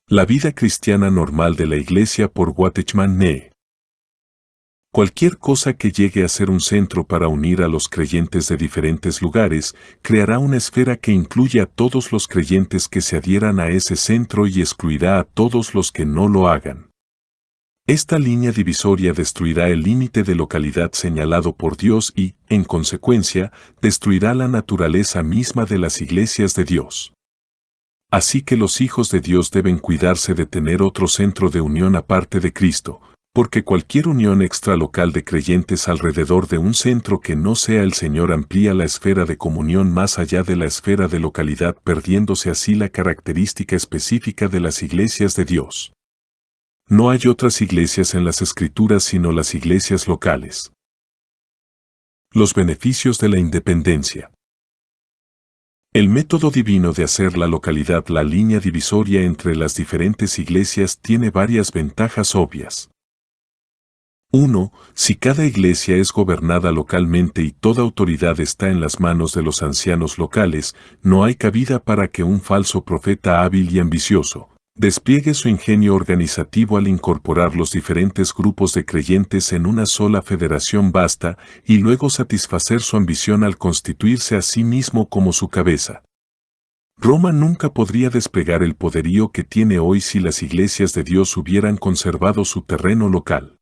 La vida cristiana normal de la Iglesia por Watchman Nee. Cualquier cosa que llegue a ser un centro para unir a los creyentes de diferentes lugares, creará una esfera que incluye a todos los creyentes que se adhieran a ese centro y excluirá a todos los que no lo hagan. Esta línea divisoria destruirá el límite de localidad señalado por Dios y, en consecuencia, destruirá la naturaleza misma de las iglesias de Dios. Así que los hijos de Dios deben cuidarse de tener otro centro de unión aparte de Cristo, porque cualquier unión extralocal de creyentes alrededor de un centro que no sea el Señor amplía la esfera de comunión más allá de la esfera de localidad, perdiéndose así la característica específica de las iglesias de Dios. No hay otras iglesias en las Escrituras sino las iglesias locales. Los beneficios de la independencia. El método divino de hacer la localidad la línea divisoria entre las diferentes iglesias tiene varias ventajas obvias. 1. Si cada iglesia es gobernada localmente y toda autoridad está en las manos de los ancianos locales, no hay cabida para que un falso profeta hábil y ambicioso despliegue su ingenio organizativo al incorporar los diferentes grupos de creyentes en una sola federación vasta y luego satisfacer su ambición al constituirse a sí mismo como su cabeza. Roma nunca podría desplegar el poderío que tiene hoy si las iglesias de Dios hubieran conservado su terreno local.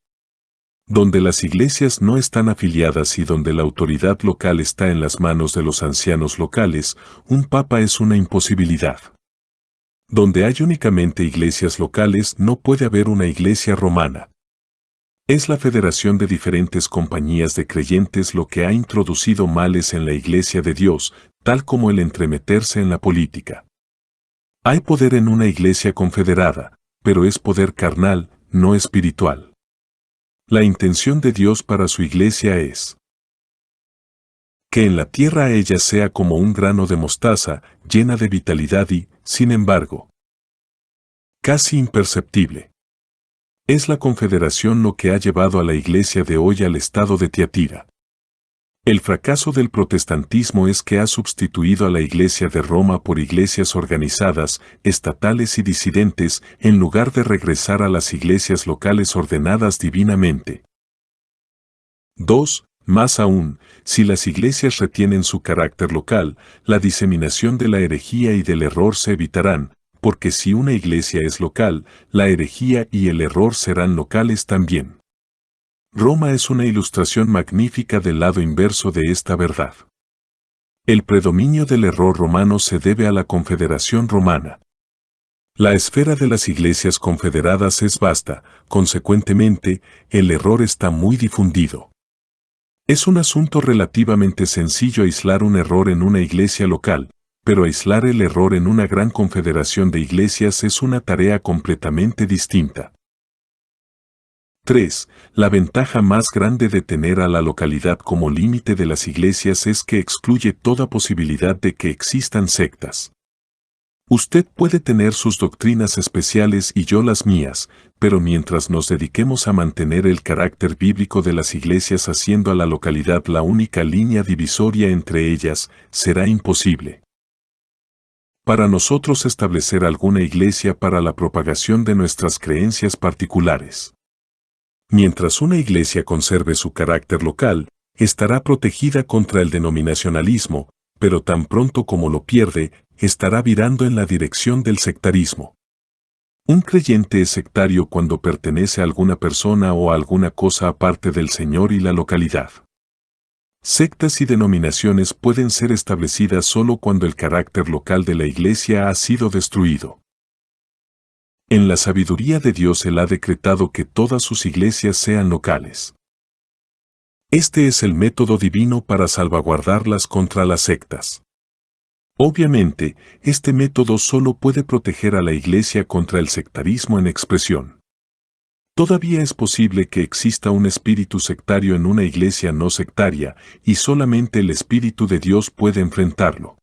Donde las iglesias no están afiliadas y donde la autoridad local está en las manos de los ancianos locales, un papa es una imposibilidad. Donde hay únicamente iglesias locales no puede haber una iglesia romana. Es la federación de diferentes compañías de creyentes lo que ha introducido males en la iglesia de Dios, tal como el entremeterse en la política. Hay poder en una iglesia confederada, pero es poder carnal, no espiritual. La intención de Dios para su iglesia es que en la tierra ella sea como un grano de mostaza, llena de vitalidad y, sin embargo, casi imperceptible. Es la confederación lo que ha llevado a la iglesia de hoy al estado de Tiatira. El fracaso del protestantismo es que ha sustituido a la iglesia de Roma por iglesias organizadas, estatales y disidentes, en lugar de regresar a las iglesias locales ordenadas divinamente. 2. Más aún, si las iglesias retienen su carácter local, la diseminación de la herejía y del error se evitarán, porque si una iglesia es local, la herejía y el error serán locales también. Roma es una ilustración magnífica del lado inverso de esta verdad. El predominio del error romano se debe a la confederación romana. La esfera de las iglesias confederadas es vasta, consecuentemente, el error está muy difundido. Es un asunto relativamente sencillo aislar un error en una iglesia local, pero aislar el error en una gran confederación de iglesias es una tarea completamente distinta. 3. La ventaja más grande de tener a la localidad como límite de las iglesias es que excluye toda posibilidad de que existan sectas. Usted puede tener sus doctrinas especiales y yo las mías, pero mientras nos dediquemos a mantener el carácter bíblico de las iglesias haciendo a la localidad la única línea divisoria entre ellas, será imposible para nosotros establecer alguna iglesia para la propagación de nuestras creencias particulares. Mientras una iglesia conserve su carácter local, estará protegida contra el denominacionalismo, pero tan pronto como lo pierde, estará virando en la dirección del sectarismo. Un creyente es sectario cuando pertenece a alguna persona o a alguna cosa aparte del Señor y la localidad. Sectas y denominaciones pueden ser establecidas solo cuando el carácter local de la iglesia ha sido destruido. En la sabiduría de Dios Él ha decretado que todas sus iglesias sean locales. Este es el método divino para salvaguardarlas contra las sectas. Obviamente, este método solo puede proteger a la iglesia contra el sectarismo en expresión. Todavía es posible que exista un espíritu sectario en una iglesia no sectaria, y solamente el Espíritu de Dios puede enfrentarlo.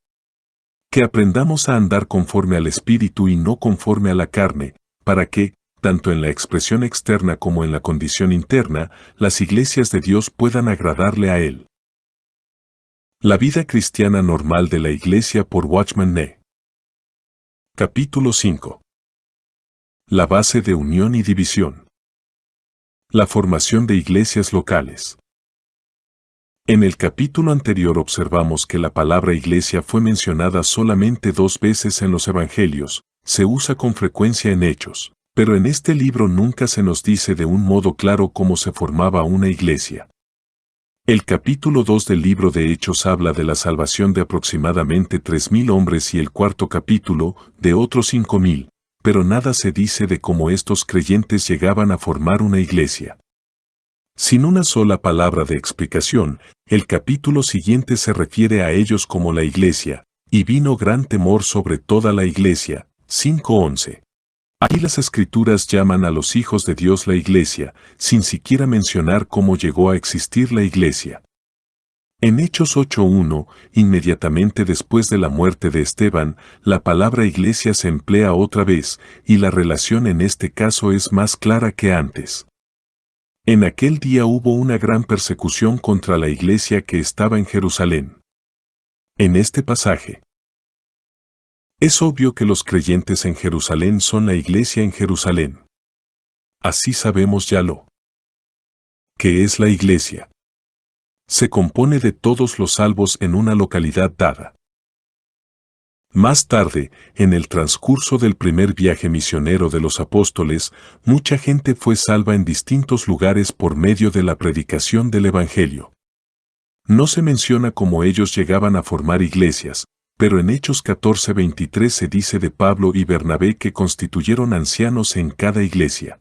Que aprendamos a andar conforme al Espíritu y no conforme a la carne, para que, tanto en la expresión externa como en la condición interna, las iglesias de Dios puedan agradarle a Él. La vida cristiana normal de la iglesia por Watchman Nee. Capítulo 5. La base de unión y división. La formación de iglesias locales. En el capítulo anterior observamos que la palabra iglesia fue mencionada solamente 2 veces en los evangelios, se usa con frecuencia en Hechos, pero en este libro nunca se nos dice de un modo claro cómo se formaba una iglesia. El capítulo 2 del libro de Hechos habla de la salvación de aproximadamente 3.000 hombres y el cuarto capítulo de otros 5.000, pero nada se dice de cómo estos creyentes llegaban a formar una iglesia. Sin una sola palabra de explicación, el capítulo siguiente se refiere a ellos como la iglesia, y vino gran temor sobre toda la iglesia. 5:11. Aquí las escrituras llaman a los hijos de Dios la iglesia, sin siquiera mencionar cómo llegó a existir la iglesia. En Hechos 8:1, inmediatamente después de la muerte de Esteban, la palabra iglesia se emplea otra vez, y la relación en este caso es más clara que antes. En aquel día hubo una gran persecución contra la iglesia que estaba en Jerusalén. En este pasaje, es obvio que los creyentes en Jerusalén son la iglesia en Jerusalén. Así sabemos ya lo que es la iglesia. Se compone de todos los salvos en una localidad dada. Más tarde, en el transcurso del primer viaje misionero de los apóstoles, mucha gente fue salva en distintos lugares por medio de la predicación del Evangelio. No se menciona cómo ellos llegaban a formar iglesias, pero en Hechos 14:23 se dice de Pablo y Bernabé que constituyeron ancianos en cada iglesia.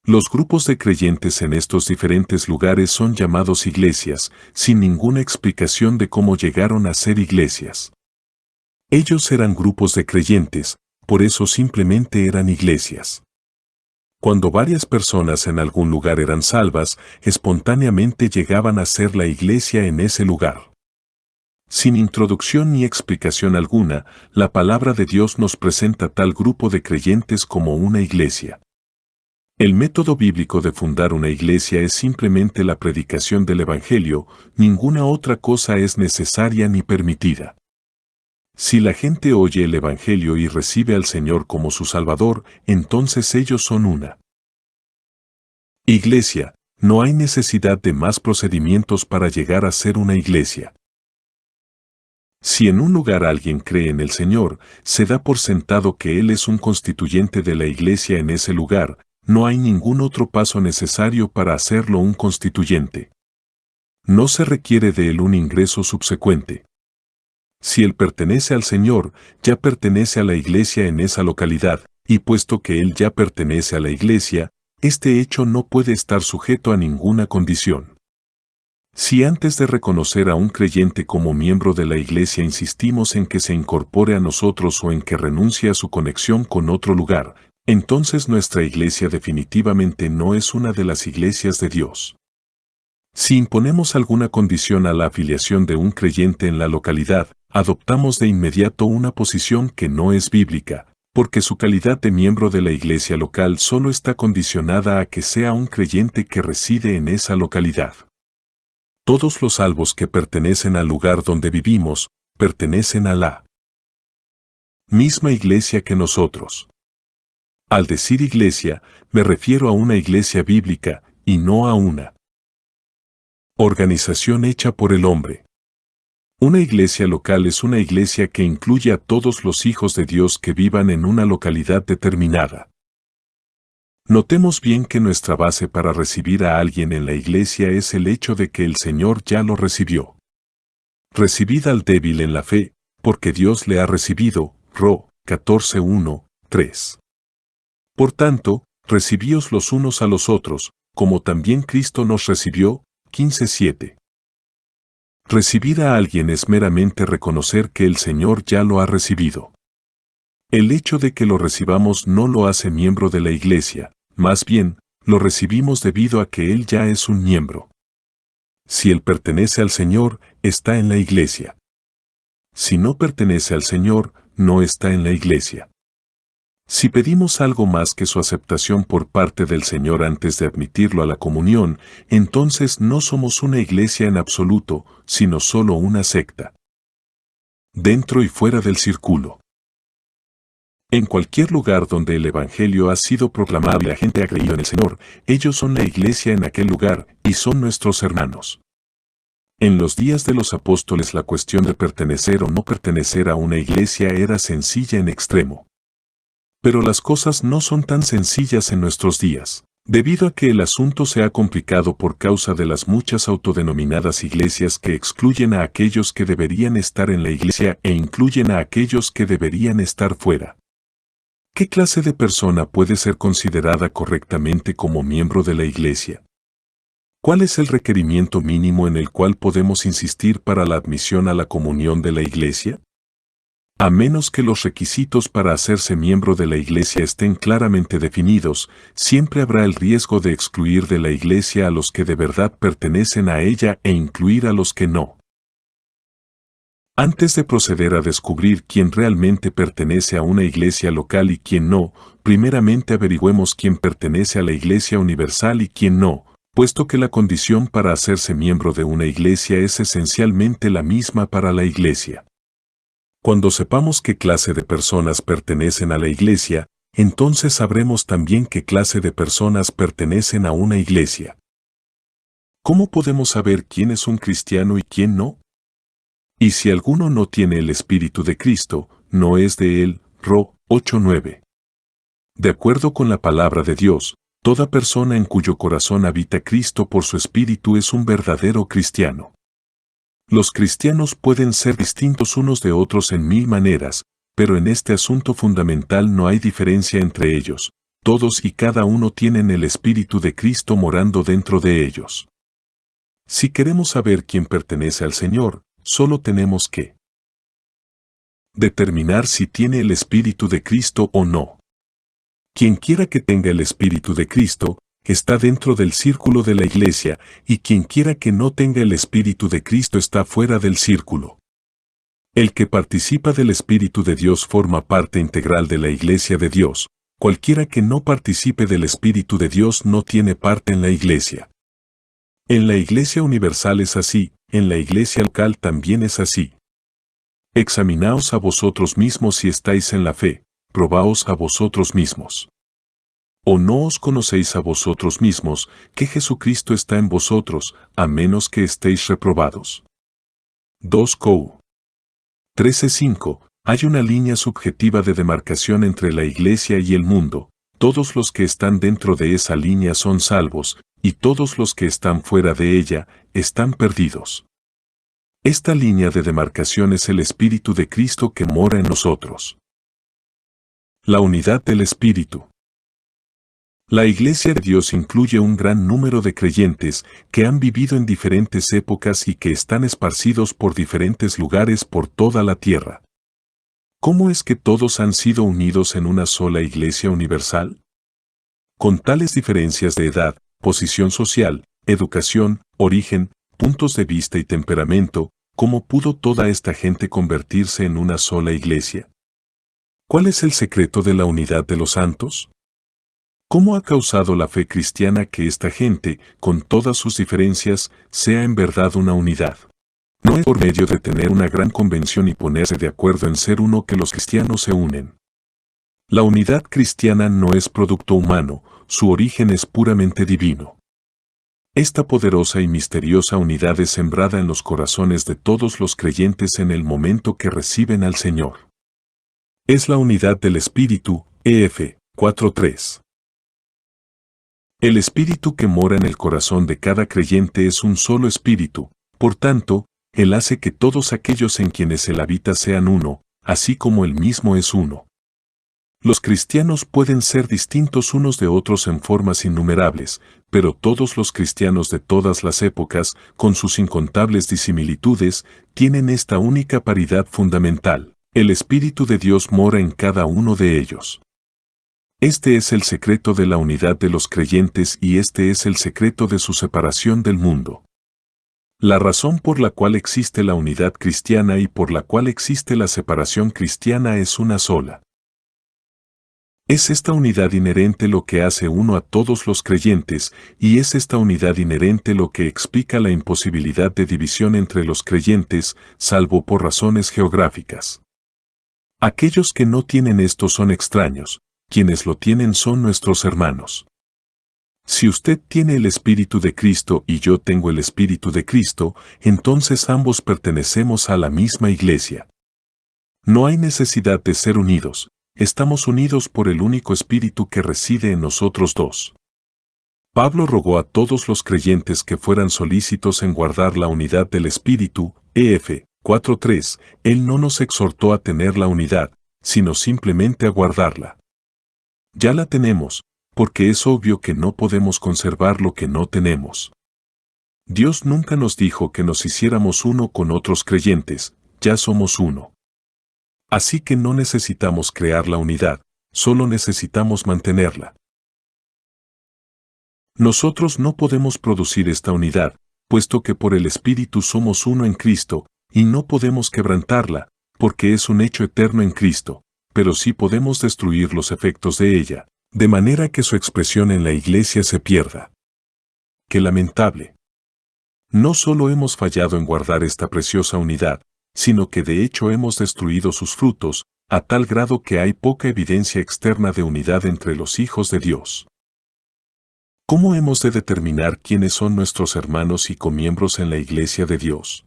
Los grupos de creyentes en estos diferentes lugares son llamados iglesias, sin ninguna explicación de cómo llegaron a ser iglesias. Ellos eran grupos de creyentes, por eso simplemente eran iglesias. Cuando varias personas en algún lugar eran salvas, espontáneamente llegaban a ser la iglesia en ese lugar. Sin introducción ni explicación alguna, la palabra de Dios nos presenta tal grupo de creyentes como una iglesia. El método bíblico de fundar una iglesia es simplemente la predicación del Evangelio, ninguna otra cosa es necesaria ni permitida. Si la gente oye el Evangelio y recibe al Señor como su Salvador, entonces ellos son una iglesia. No hay necesidad de más procedimientos para llegar a ser una iglesia. Si en un lugar alguien cree en el Señor, se da por sentado que Él es un constituyente de la iglesia en ese lugar, no hay ningún otro paso necesario para hacerlo un constituyente. No se requiere de él un ingreso subsecuente. Si él pertenece al Señor, ya pertenece a la iglesia en esa localidad, y puesto que él ya pertenece a la iglesia, este hecho no puede estar sujeto a ninguna condición. Si antes de reconocer a un creyente como miembro de la iglesia insistimos en que se incorpore a nosotros o en que renuncie a su conexión con otro lugar, entonces nuestra iglesia definitivamente no es una de las iglesias de Dios. Si imponemos alguna condición a la afiliación de un creyente en la localidad, adoptamos de inmediato una posición que no es bíblica, porque su calidad de miembro de la iglesia local solo está condicionada a que sea un creyente que reside en esa localidad. Todos los salvos que pertenecen al lugar donde vivimos, pertenecen a la misma iglesia que nosotros. Al decir iglesia, me refiero a una iglesia bíblica, y no a una organización hecha por el hombre. Una iglesia local es una iglesia que incluye a todos los hijos de Dios que vivan en una localidad determinada. Notemos bien que nuestra base para recibir a alguien en la iglesia es el hecho de que el Señor ya lo recibió. Recibid al débil en la fe, porque Dios le ha recibido. Ro. 14:1, 3. Por tanto, recibíos los unos a los otros, como también Cristo nos recibió. 15:7. Recibir a alguien es meramente reconocer que el Señor ya lo ha recibido. El hecho de que lo recibamos no lo hace miembro de la iglesia, más bien, lo recibimos debido a que Él ya es un miembro. Si Él pertenece al Señor, está en la iglesia. Si no pertenece al Señor, no está en la iglesia. Si pedimos algo más que su aceptación por parte del Señor antes de admitirlo a la comunión, entonces no somos una iglesia en absoluto, sino solo una secta. Dentro y fuera del círculo. En cualquier lugar donde el Evangelio ha sido proclamado y la gente ha creído en el Señor, ellos son la iglesia en aquel lugar y son nuestros hermanos. En los días de los apóstoles la cuestión de pertenecer o no pertenecer a una iglesia era sencilla en extremo. Pero las cosas no son tan sencillas en nuestros días. Debido a que el asunto se ha complicado por causa de las muchas autodenominadas iglesias que excluyen a aquellos que deberían estar en la iglesia e incluyen a aquellos que deberían estar fuera. ¿Qué clase de persona puede ser considerada correctamente como miembro de la iglesia? ¿Cuál es el requerimiento mínimo en el cual podemos insistir para la admisión a la comunión de la iglesia? A menos que los requisitos para hacerse miembro de la iglesia estén claramente definidos, siempre habrá el riesgo de excluir de la iglesia a los que de verdad pertenecen a ella e incluir a los que no. Antes de proceder a descubrir quién realmente pertenece a una iglesia local y quién no, primeramente averigüemos quién pertenece a la iglesia universal y quién no, puesto que la condición para hacerse miembro de una iglesia es esencialmente la misma para la iglesia. Cuando sepamos qué clase de personas pertenecen a la iglesia, entonces sabremos también qué clase de personas pertenecen a una iglesia. ¿Cómo podemos saber quién es un cristiano y quién no? Y si alguno no tiene el Espíritu de Cristo, no es de él. Ro. 8:9. De acuerdo con la palabra de Dios, toda persona en cuyo corazón habita Cristo por su Espíritu es un verdadero cristiano. Los cristianos pueden ser distintos unos de otros en mil maneras, pero en este asunto fundamental no hay diferencia entre ellos. Todos y cada uno tienen el Espíritu de Cristo morando dentro de ellos. Si queremos saber quién pertenece al Señor, solo tenemos que determinar si tiene el Espíritu de Cristo o no. Quien quiera que tenga el Espíritu de Cristo, está dentro del círculo de la iglesia, y quien quiera que no tenga el Espíritu de Cristo está fuera del círculo. El que participa del Espíritu de Dios forma parte integral de la iglesia de Dios. Cualquiera que no participe del Espíritu de Dios no tiene parte en la iglesia. En la iglesia universal es así, en la iglesia local también es así. Examinaos a vosotros mismos si estáis en la fe, probaos a vosotros mismos. ¿O no os conocéis a vosotros mismos, que Jesucristo está en vosotros, a menos que estéis reprobados? 2 Cor. 13:5. Hay una línea subjetiva de demarcación entre la iglesia y el mundo. Todos los que están dentro de esa línea son salvos, y todos los que están fuera de ella, están perdidos. Esta línea de demarcación es el Espíritu de Cristo que mora en nosotros. La unidad del Espíritu. La Iglesia de Dios incluye un gran número de creyentes que han vivido en diferentes épocas y que están esparcidos por diferentes lugares por toda la tierra. ¿Cómo es que todos han sido unidos en una sola Iglesia universal? Con tales diferencias de edad, posición social, educación, origen, puntos de vista y temperamento, ¿cómo pudo toda esta gente convertirse en una sola Iglesia? ¿Cuál es el secreto de la unidad de los santos? ¿Cómo ha causado la fe cristiana que esta gente, con todas sus diferencias, sea en verdad una unidad? No es por medio de tener una gran convención y ponerse de acuerdo en ser uno que los cristianos se unen. La unidad cristiana no es producto humano, su origen es puramente divino. Esta poderosa y misteriosa unidad es sembrada en los corazones de todos los creyentes en el momento que reciben al Señor. Es la unidad del Espíritu, Ef. 4:3. El espíritu que mora en el corazón de cada creyente es un solo espíritu, por tanto, Él hace que todos aquellos en quienes Él habita sean uno, así como Él mismo es uno. Los cristianos pueden ser distintos unos de otros en formas innumerables, pero todos los cristianos de todas las épocas, con sus incontables disimilitudes, tienen esta única paridad fundamental: el Espíritu de Dios mora en cada uno de ellos. Este es el secreto de la unidad de los creyentes y este es el secreto de su separación del mundo. La razón por la cual existe la unidad cristiana y por la cual existe la separación cristiana es una sola. Es esta unidad inherente lo que hace uno a todos los creyentes, y es esta unidad inherente lo que explica la imposibilidad de división entre los creyentes, salvo por razones geográficas. Aquellos que no tienen esto son extraños, quienes lo tienen son nuestros hermanos. Si usted tiene el Espíritu de Cristo y yo tengo el Espíritu de Cristo, entonces ambos pertenecemos a la misma iglesia. No hay necesidad de ser unidos, estamos unidos por el único Espíritu que reside en nosotros dos. Pablo rogó a todos los creyentes que fueran solícitos en guardar la unidad del Espíritu, ef. 4:3, Él no nos exhortó a tener la unidad, sino simplemente a guardarla. Ya la tenemos, porque es obvio que no podemos conservar lo que no tenemos. Dios nunca nos dijo que nos hiciéramos uno con otros creyentes, ya somos uno. Así que no necesitamos crear la unidad, solo necesitamos mantenerla. Nosotros no podemos producir esta unidad, puesto que por el Espíritu somos uno en Cristo, y no podemos quebrantarla, porque es un hecho eterno en Cristo, pero sí podemos destruir los efectos de ella, de manera que su expresión en la iglesia se pierda. ¡Qué lamentable! No solo hemos fallado en guardar esta preciosa unidad, sino que de hecho hemos destruido sus frutos, a tal grado que hay poca evidencia externa de unidad entre los hijos de Dios. ¿Cómo hemos de determinar quiénes son nuestros hermanos y comiembros en la iglesia de Dios?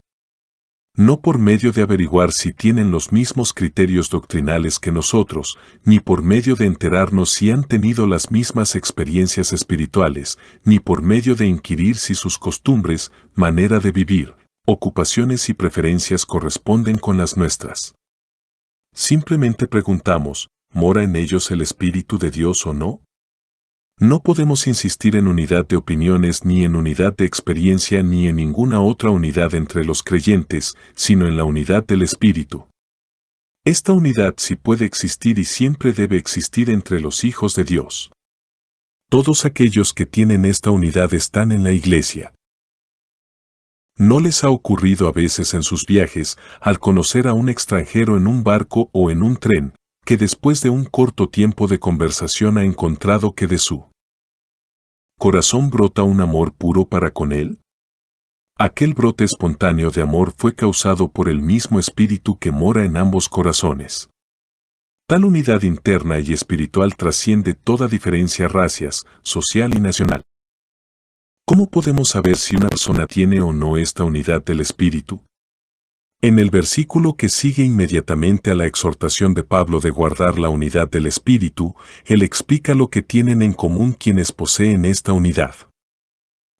No por medio de averiguar si tienen los mismos criterios doctrinales que nosotros, ni por medio de enterarnos si han tenido las mismas experiencias espirituales, ni por medio de inquirir si sus costumbres, manera de vivir, ocupaciones y preferencias corresponden con las nuestras. Simplemente preguntamos, ¿mora en ellos el Espíritu de Dios o no? No podemos insistir en unidad de opiniones ni en unidad de experiencia ni en ninguna otra unidad entre los creyentes, sino en la unidad del Espíritu. Esta unidad sí puede existir y siempre debe existir entre los hijos de Dios. Todos aquellos que tienen esta unidad están en la iglesia. ¿No les ha ocurrido a veces en sus viajes, al conocer a un extranjero en un barco o en un tren, que después de un corto tiempo de conversación ha encontrado que de su corazón brota un amor puro para con él? Aquel brote espontáneo de amor fue causado por el mismo espíritu que mora en ambos corazones. Tal unidad interna y espiritual trasciende toda diferencia racial, social y nacional. ¿Cómo podemos saber si una persona tiene o no esta unidad del espíritu? En el versículo que sigue inmediatamente a la exhortación de Pablo de guardar la unidad del Espíritu, él explica lo que tienen en común quienes poseen esta unidad.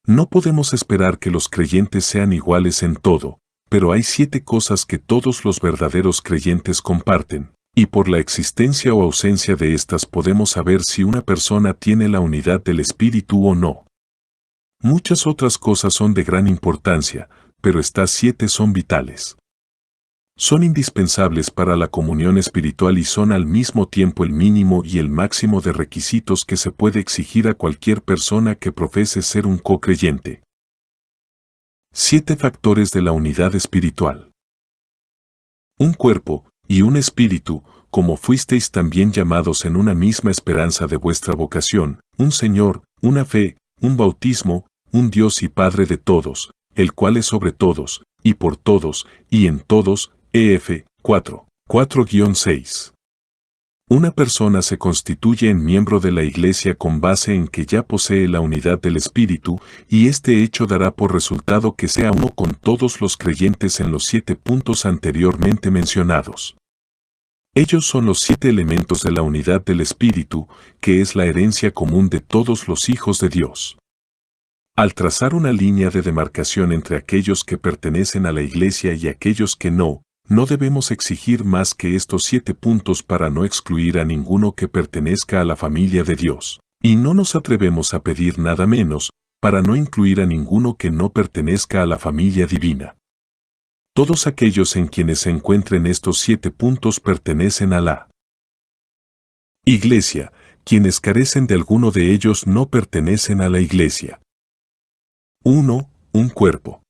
No podemos esperar que los creyentes sean iguales en todo, pero hay 7 cosas que todos los verdaderos creyentes comparten, y por la existencia o ausencia de estas podemos saber si una persona tiene la unidad del Espíritu o no. Muchas otras cosas son de gran importancia, pero estas 7 son vitales. Son indispensables para la comunión espiritual y son al mismo tiempo el mínimo y el máximo de requisitos que se puede exigir a cualquier persona que profese ser un co-creyente. 7 factores de la unidad espiritual. Un cuerpo y un espíritu, como fuisteis también llamados en una misma esperanza de vuestra vocación, un Señor, una fe, un bautismo, un Dios y Padre de todos, el cual es sobre todos, y por todos, y en todos, ef. 4:6. Una persona se constituye en miembro de la iglesia con base en que ya posee la unidad del Espíritu, y este hecho dará por resultado que sea uno con todos los creyentes en los 7 puntos anteriormente mencionados. Ellos son los 7 elementos de la unidad del Espíritu, que es la herencia común de todos los hijos de Dios. Al trazar una línea de demarcación entre aquellos que pertenecen a la iglesia y aquellos que no debemos exigir más que estos 7 puntos para no excluir a ninguno que pertenezca a la familia de Dios, y no nos atrevemos a pedir nada menos, para no incluir a ninguno que no pertenezca a la familia divina. Todos aquellos en quienes se encuentren estos 7 puntos pertenecen a la iglesia, quienes carecen de alguno de ellos no pertenecen a la iglesia. 1. Un cuerpo.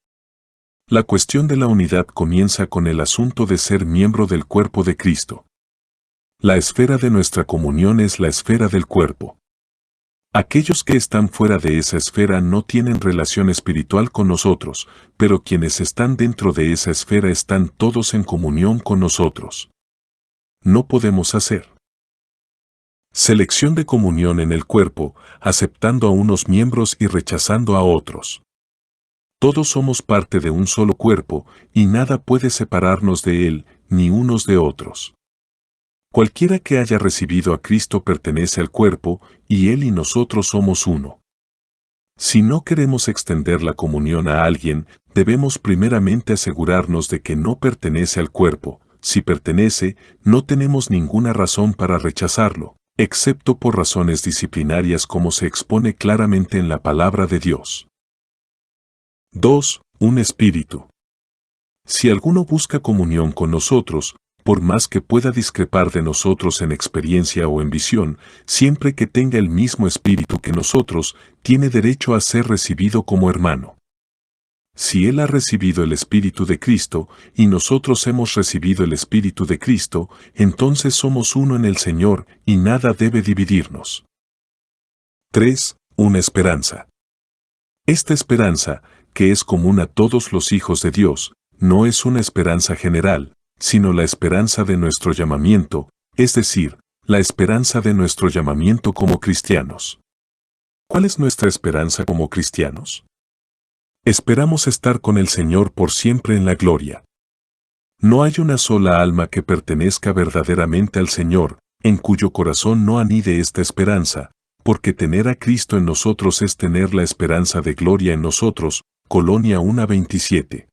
La cuestión de la unidad comienza con el asunto de ser miembro del cuerpo de Cristo. La esfera de nuestra comunión es la esfera del cuerpo. Aquellos que están fuera de esa esfera no tienen relación espiritual con nosotros, pero quienes están dentro de esa esfera están todos en comunión con nosotros. no podemos hacer selección de comunión en el cuerpo, aceptando a unos miembros y rechazando a otros. Todos somos parte de un solo cuerpo, y nada puede separarnos de él, ni unos de otros. Cualquiera que haya recibido a Cristo pertenece al cuerpo, y él y nosotros somos uno. Si no queremos extender la comunión a alguien, debemos primeramente asegurarnos de que no pertenece al cuerpo. Si pertenece, no tenemos ninguna razón para rechazarlo, excepto por razones disciplinarias como se expone claramente en la palabra de Dios. 2. Un espíritu. Si alguno busca comunión con nosotros, por más que pueda discrepar de nosotros en experiencia o en visión, siempre que tenga el mismo espíritu que nosotros, tiene derecho a ser recibido como hermano. Si él ha recibido el Espíritu de Cristo, y nosotros hemos recibido el Espíritu de Cristo, entonces somos uno en el Señor, y nada debe dividirnos. 3. Una esperanza. Esta esperanza, que es común a todos los hijos de Dios, no es una esperanza general, sino la esperanza de nuestro llamamiento, es decir, la esperanza de nuestro llamamiento como cristianos. ¿Cuál es nuestra esperanza como cristianos? Esperamos estar con el Señor por siempre en la gloria. No hay una sola alma que pertenezca verdaderamente al Señor, en cuyo corazón no anide esta esperanza, porque tener a Cristo en nosotros es tener la esperanza de gloria en nosotros. Colonia 1:27.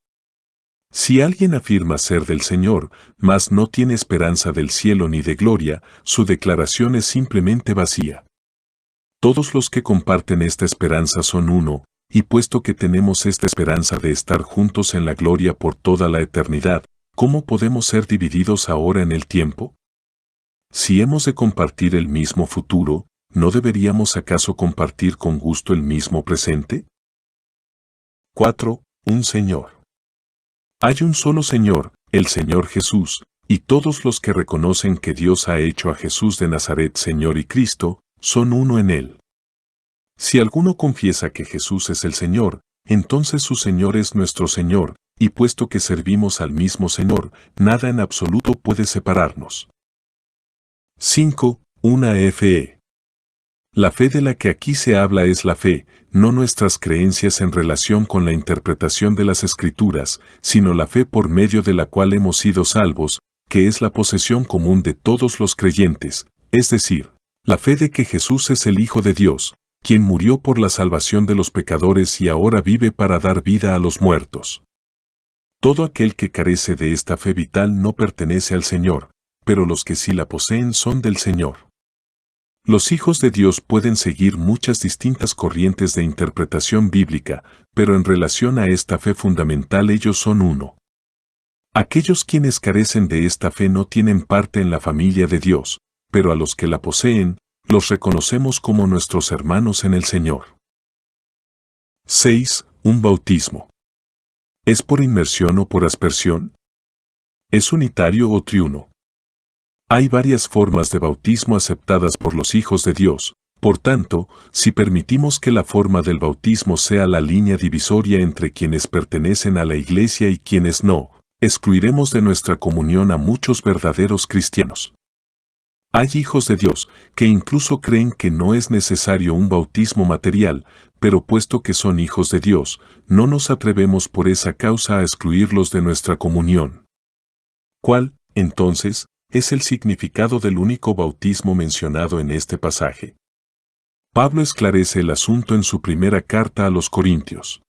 Si alguien afirma ser del Señor, mas no tiene esperanza del cielo ni de gloria, su declaración es simplemente vacía. Todos los que comparten esta esperanza son uno, y puesto que tenemos esta esperanza de estar juntos en la gloria por toda la eternidad, ¿cómo podemos ser divididos ahora en el tiempo? Si hemos de compartir el mismo futuro, ¿no deberíamos acaso compartir con gusto el mismo presente? 4. Un Señor. Hay un solo Señor, el Señor Jesús, y todos los que reconocen que Dios ha hecho a Jesús de Nazaret Señor y Cristo, son uno en Él. Si alguno confiesa que Jesús es el Señor, entonces su Señor es nuestro Señor, y puesto que servimos al mismo Señor, nada en absoluto puede separarnos. 5. Una fe. La fe de la que aquí se habla es la fe, no nuestras creencias en relación con la interpretación de las Escrituras, sino la fe por medio de la cual hemos sido salvos, que es la posesión común de todos los creyentes, es decir, la fe de que Jesús es el Hijo de Dios, quien murió por la salvación de los pecadores y ahora vive para dar vida a los muertos. Todo aquel que carece de esta fe vital no pertenece al Señor, pero los que sí la poseen son del Señor. Los hijos de Dios pueden seguir muchas distintas corrientes de interpretación bíblica, pero en relación a esta fe fundamental ellos son uno. Aquellos quienes carecen de esta fe no tienen parte en la familia de Dios, pero a los que la poseen, los reconocemos como nuestros hermanos en el Señor. 6. Un bautismo. ¿Es por inmersión o por aspersión? ¿Es unitario o triuno? Hay varias formas de bautismo aceptadas por los hijos de Dios, por tanto, si permitimos que la forma del bautismo sea la línea divisoria entre quienes pertenecen a la Iglesia y quienes no, excluiremos de nuestra comunión a muchos verdaderos cristianos. Hay hijos de Dios que incluso creen que no es necesario un bautismo material, pero puesto que son hijos de Dios, no nos atrevemos por esa causa a excluirlos de nuestra comunión. ¿Cuál, entonces, es el significado del único bautismo mencionado en este pasaje? Pablo esclarece el asunto en su primera carta a los Corintios.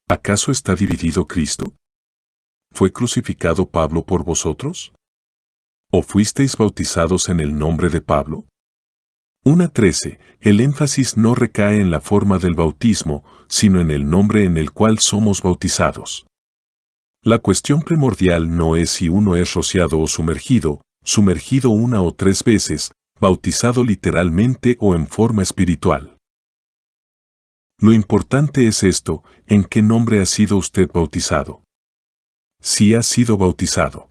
¿Acaso está dividido Cristo? ¿Fue crucificado Pablo por vosotros? ¿O fuisteis bautizados en el nombre de Pablo? 1:13. El énfasis no recae en la forma del bautismo, sino en el nombre en el cual somos bautizados. La cuestión primordial no es si uno es rociado o sumergido, sumergido 1 o 3 veces, bautizado literalmente o en forma espiritual. Lo importante es esto, ¿en qué nombre ha sido usted bautizado? Si ha sido bautizado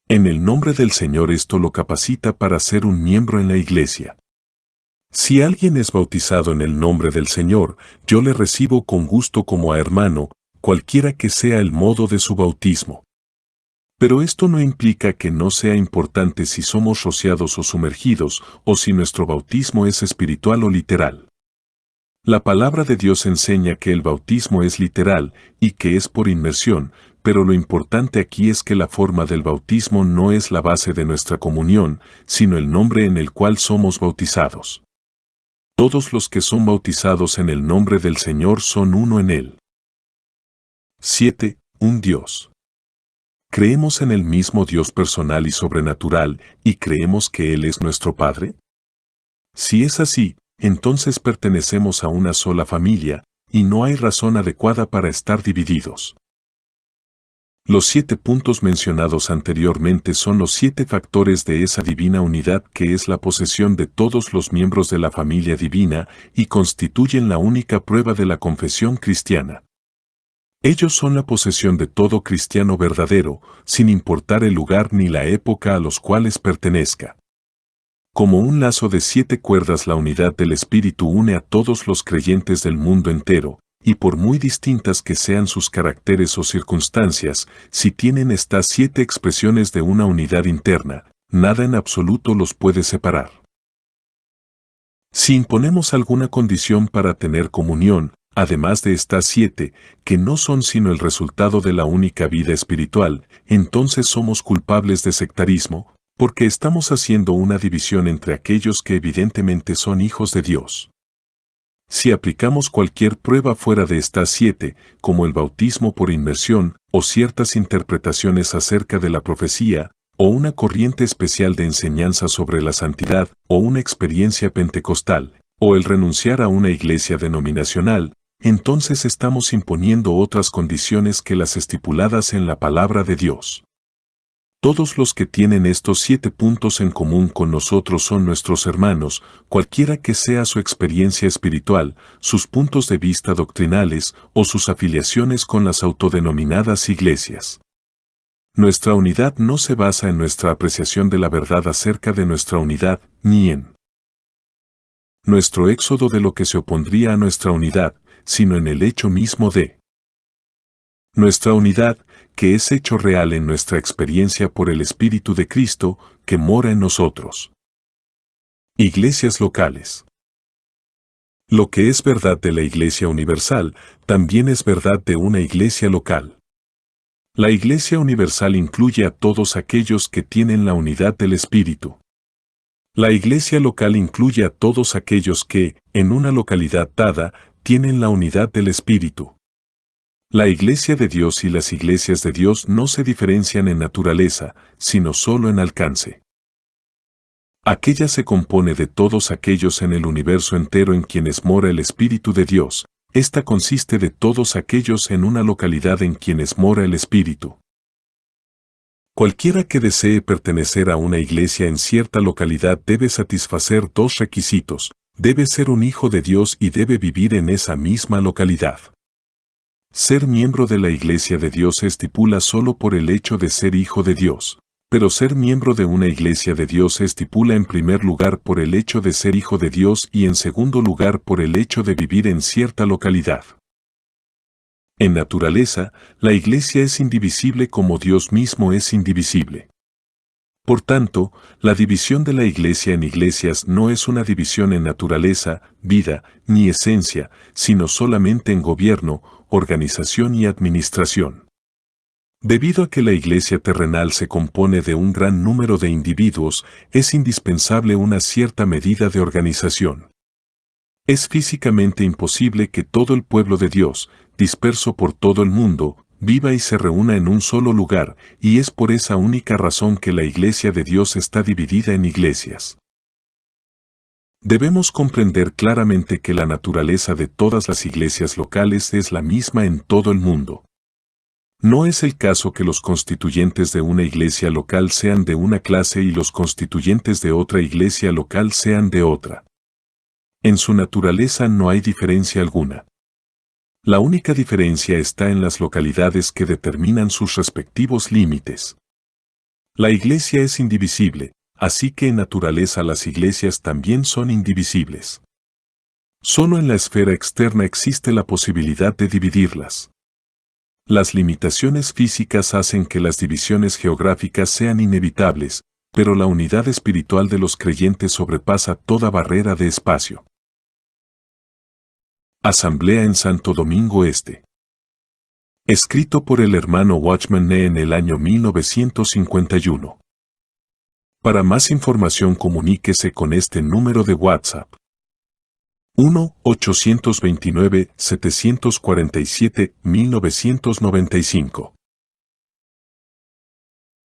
en el nombre del Señor, esto lo capacita para ser un miembro en la Iglesia. Si alguien es bautizado en el nombre del Señor, yo le recibo con gusto como a hermano, cualquiera que sea el modo de su bautismo. Pero esto no implica que no sea importante si somos rociados o sumergidos, o si nuestro bautismo es espiritual o literal. La palabra de Dios enseña que el bautismo es literal y que es por inmersión, pero lo importante aquí es que la forma del bautismo no es la base de nuestra comunión, sino el nombre en el cual somos bautizados. Todos los que son bautizados en el nombre del Señor son uno en Él. 7. Un Dios. ¿Creemos en el mismo Dios personal y sobrenatural y creemos que Él es nuestro Padre? Si es así, entonces pertenecemos a una sola familia, y no hay razón adecuada para estar divididos. Los 7 puntos mencionados anteriormente son los 7 factores de esa divina unidad que es la posesión de todos los miembros de la familia divina y constituyen la única prueba de la confesión cristiana. Ellos son la posesión de todo cristiano verdadero, sin importar el lugar ni la época a los cuales pertenezca. Como un lazo de 7 cuerdas, la unidad del Espíritu une a todos los creyentes del mundo entero, y por muy distintas que sean sus caracteres o circunstancias, si tienen estas 7 expresiones de una unidad interna, nada en absoluto los puede separar. Si imponemos alguna condición para tener comunión, además de estas 7, que no son sino el resultado de la única vida espiritual, entonces somos culpables de sectarismo, porque estamos haciendo una división entre aquellos que evidentemente son hijos de Dios. Si aplicamos cualquier prueba fuera de estas 7, como el bautismo por inmersión, o ciertas interpretaciones acerca de la profecía, o una corriente especial de enseñanza sobre la santidad, o una experiencia pentecostal, o el renunciar a una iglesia denominacional, entonces estamos imponiendo otras condiciones que las estipuladas en la palabra de Dios. Todos los que tienen estos 7 puntos en común con nosotros son nuestros hermanos, cualquiera que sea su experiencia espiritual, sus puntos de vista doctrinales o sus afiliaciones con las autodenominadas iglesias. Nuestra unidad no se basa en nuestra apreciación de la verdad acerca de nuestra unidad, ni en nuestro éxodo de lo que se opondría a nuestra unidad, sino en el hecho mismo de nuestra unidad, que es hecho real en nuestra experiencia por el Espíritu de Cristo, que mora en nosotros. Iglesias locales. Lo que es verdad de la Iglesia universal, también es verdad de una iglesia local. La Iglesia universal incluye a todos aquellos que tienen la unidad del Espíritu. La iglesia local incluye a todos aquellos que, en una localidad dada, tienen la unidad del Espíritu. La Iglesia de Dios y las iglesias de Dios no se diferencian en naturaleza, sino solo en alcance. Aquella se compone de todos aquellos en el universo entero en quienes mora el Espíritu de Dios. Esta consiste de todos aquellos en una localidad en quienes mora el Espíritu. Cualquiera que desee pertenecer a una iglesia en cierta localidad debe satisfacer 2 requisitos: debe ser un hijo de Dios y debe vivir en esa misma localidad. Ser miembro de la Iglesia de Dios se estipula solo por el hecho de ser hijo de Dios, pero ser miembro de una Iglesia de Dios se estipula en primer lugar por el hecho de ser hijo de Dios y en segundo lugar por el hecho de vivir en cierta localidad. En naturaleza, la Iglesia es indivisible como Dios mismo es indivisible. Por tanto, la división de la Iglesia en iglesias no es una división en naturaleza, vida, ni esencia, sino solamente en gobierno, organización y administración. Debido a que la Iglesia terrenal se compone de un gran número de individuos, es indispensable una cierta medida de organización. Es físicamente imposible que todo el pueblo de Dios, disperso por todo el mundo, viva y se reúna en un solo lugar, y es por esa única razón que la Iglesia de Dios está dividida en iglesias. Debemos comprender claramente que la naturaleza de todas las iglesias locales es la misma en todo el mundo. No es el caso que los constituyentes de una iglesia local sean de una clase y los constituyentes de otra iglesia local sean de otra. En su naturaleza no hay diferencia alguna. La única diferencia está en las localidades que determinan sus respectivos límites. La iglesia es indivisible, así que en naturaleza las iglesias también son indivisibles. Solo en la esfera externa existe la posibilidad de dividirlas. Las limitaciones físicas hacen que las divisiones geográficas sean inevitables, pero la unidad espiritual de los creyentes sobrepasa toda barrera de espacio. Asamblea en Santo Domingo Este. Escrito por el hermano Watchman Nee en el año 1951. Para más información comuníquese con este número de WhatsApp. 1-829-747-1995.